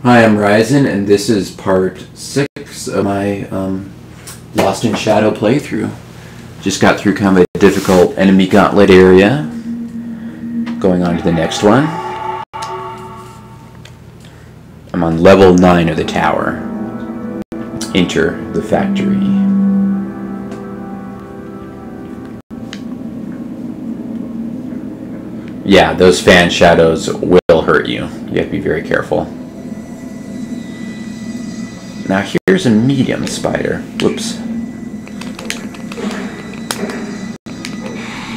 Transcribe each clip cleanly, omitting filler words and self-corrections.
Hi, I'm Ryzen, and this is part 6 of my Lost in Shadow playthrough. Just got through kind of a difficult enemy gauntlet area. Going on to the next one. I'm on level 9 of the tower. Enter the factory. Yeah, those fan shadows will hurt you. You have to be very careful. Now here's a medium spider. Whoops.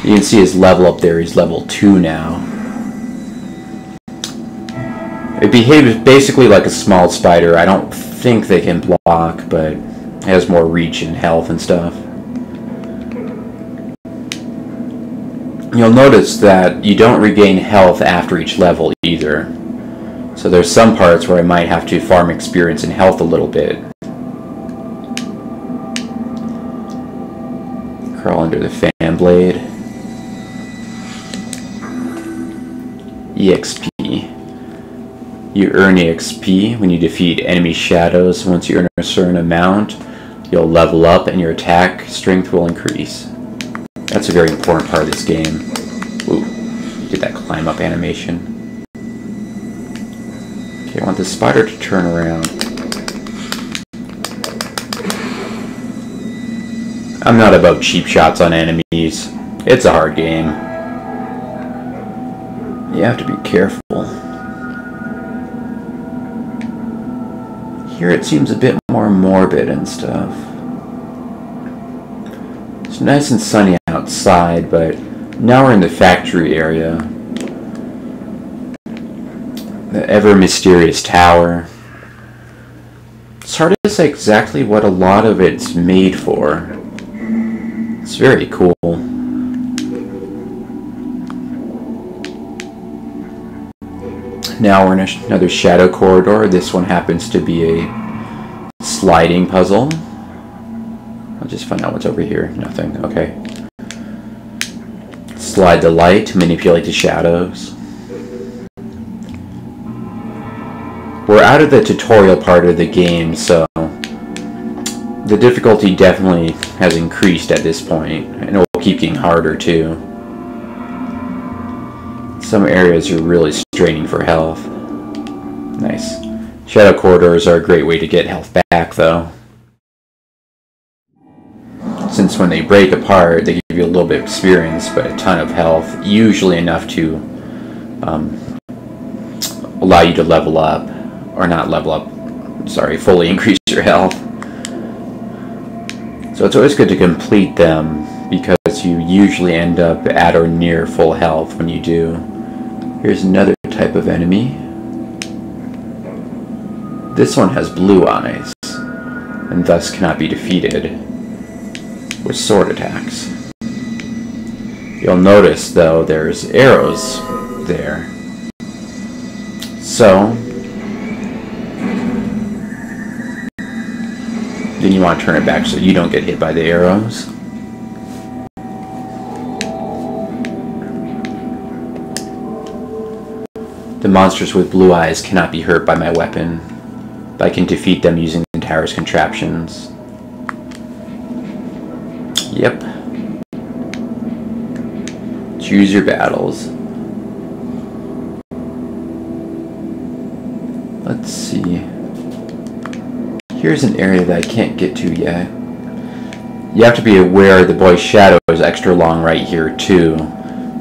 You can see his level up there. He's level 2 now. It behaves basically like a small spider. I don't think they can block, but it has more reach and health and stuff. You'll notice that you don't regain health after each level either. So there's some parts where I might have to farm experience and health a little bit. Crawl under the fan blade. EXP. You earn EXP when you defeat enemy shadows. Once you earn a certain amount, you'll level up and your attack strength will increase. That's a very important part of this game. Ooh, did that climb up animation. Okay, I want the spider to turn around. I'm not about cheap shots on enemies. It's a hard game. You have to be careful. Here it seems a bit more morbid and stuff. It's nice and sunny outside, but now we're in the factory area. The ever-mysterious tower. It's hard to say exactly what a lot of it's made for. It's very cool. Now we're in another shadow corridor. This one happens to be a sliding puzzle. I'll just find out what's over here. Nothing. Okay. Slide the light, manipulate the shadows. We're out of the tutorial part of the game, so the difficulty definitely has increased at this point, and it will keep getting harder too. Some areas are really straining for health. Nice. Shadow corridors are a great way to get health back, though. Since when they break apart, they give you a little bit of experience, but a ton of health, usually enough to allow you to level up, or not level up, sorry, fully increase your health. So it's always good to complete them, because you usually end up at or near full health when you do. Here's another type of enemy. This one has blue eyes, and thus cannot be defeated with sword attacks. You'll notice, though, there's arrows there. So, then you want to turn it back so you don't get hit by the arrows. The monsters with blue eyes cannot be hurt by my weapon, but I can defeat them using the tower's contraptions. Yep. Choose your battles. Let's see. Here's an area that I can't get to yet. You have to be aware the boy's shadow is extra long right here too,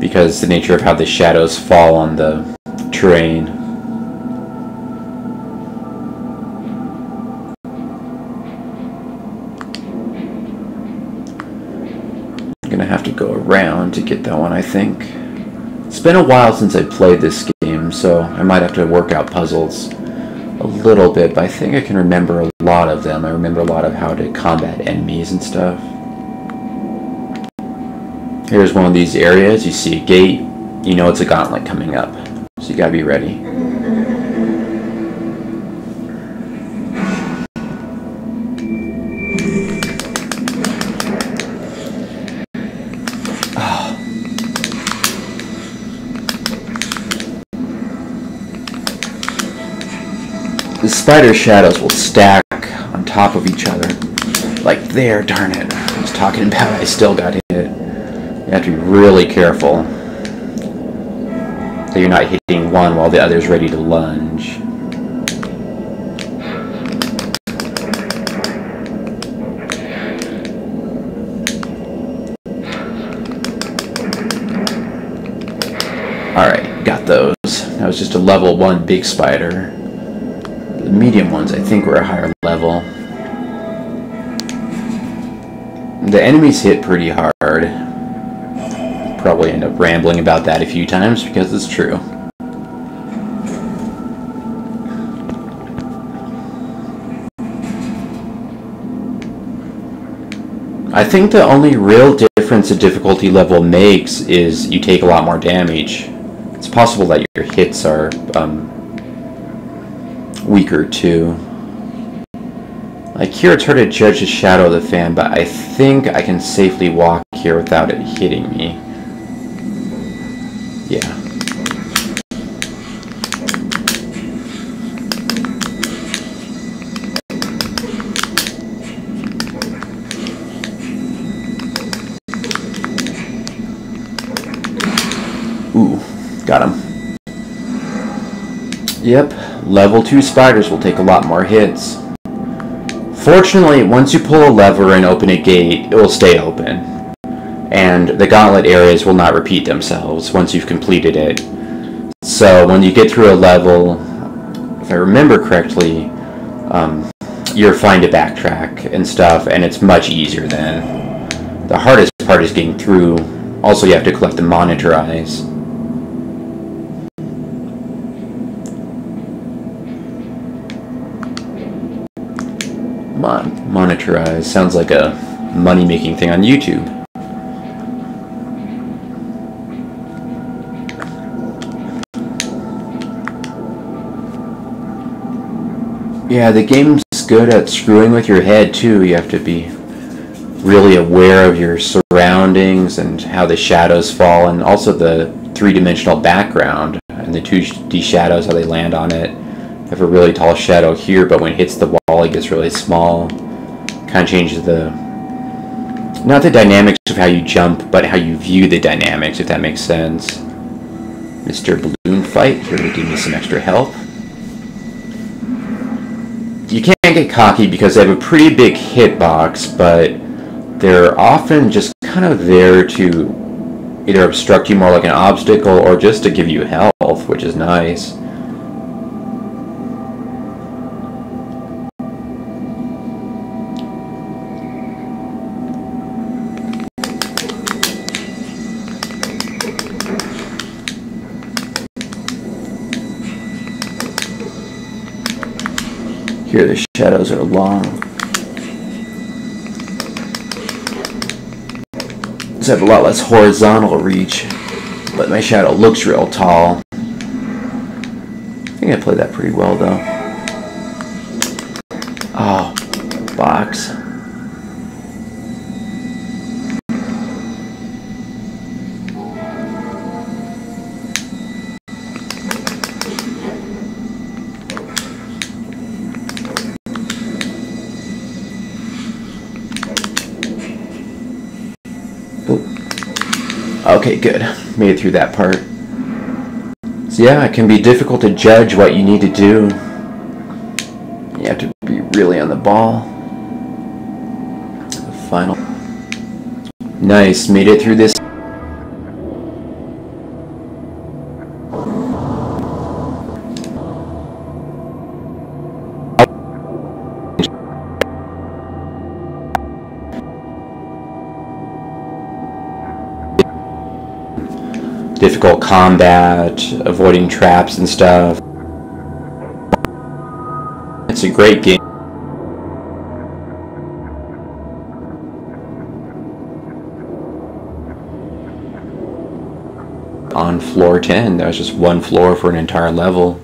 because the nature of how the shadows fall on the terrain. I'm gonna have to go around to get that one, I think. It's been a while since I played this game, so I might have to work out puzzles a little bit, but I think I can remember a lot of them. I remember a lot of how to combat enemies and stuff. Here's one of these areas. You see a gate, you know it's a gauntlet coming up, so you gotta be ready. The spider shadows will stack on top of each other. Like there, darn it. I was talking about it, I still got hit. You have to be really careful that you're not hitting one while the other's ready to lunge. Alright, got those. That was just a level 1 big spider. The medium ones I think were a higher level. The enemies hit pretty hard. Probably end up rambling about that a few times because it's true. I think the only real difference a difficulty level makes is you take a lot more damage. It's possible that your hits are weaker too. Like here it's hard to judge the shadow of the fan, but I think I can safely walk here without it hitting me. Yeah. Ooh, got him. Yep, level 2 spiders will take a lot more hits. Fortunately, once you pull a lever and open a gate, it will stay open. And the gauntlet areas will not repeat themselves once you've completed it. So when you get through a level, if I remember correctly, you're fine to backtrack and stuff, and it's much easier then. The hardest part is getting through. Also, you have to collect the monitor eyes. Monitor eyes sounds like a money-making thing on YouTube. Yeah, the game's good at screwing with your head too. You have to be really aware of your surroundings and how the shadows fall, and also the three-dimensional background and the 2D shadows, how they land on it. You have a really tall shadow here, but when it hits the wall it gets really small. Kind of changes the, not the dynamics of how you jump, but how you view the dynamics, if that makes sense. Mr. Balloon Fight, here to give me some extra health. You can't get cocky because they have a pretty big hitbox, but they're often just kind of there to either obstruct you more like an obstacle or just to give you health, which is nice. Here the shadows are long. These have a lot less horizontal reach, but my shadow looks real tall. I think I played that pretty well though. Oh, box. Okay, good. Made it through that part. So yeah, it can be difficult to judge what you need to do. You have to be really on the ball. The final. Nice, made it through this. Difficult combat, avoiding traps and stuff. It's a great game. On floor 10, there was just one floor for an entire level.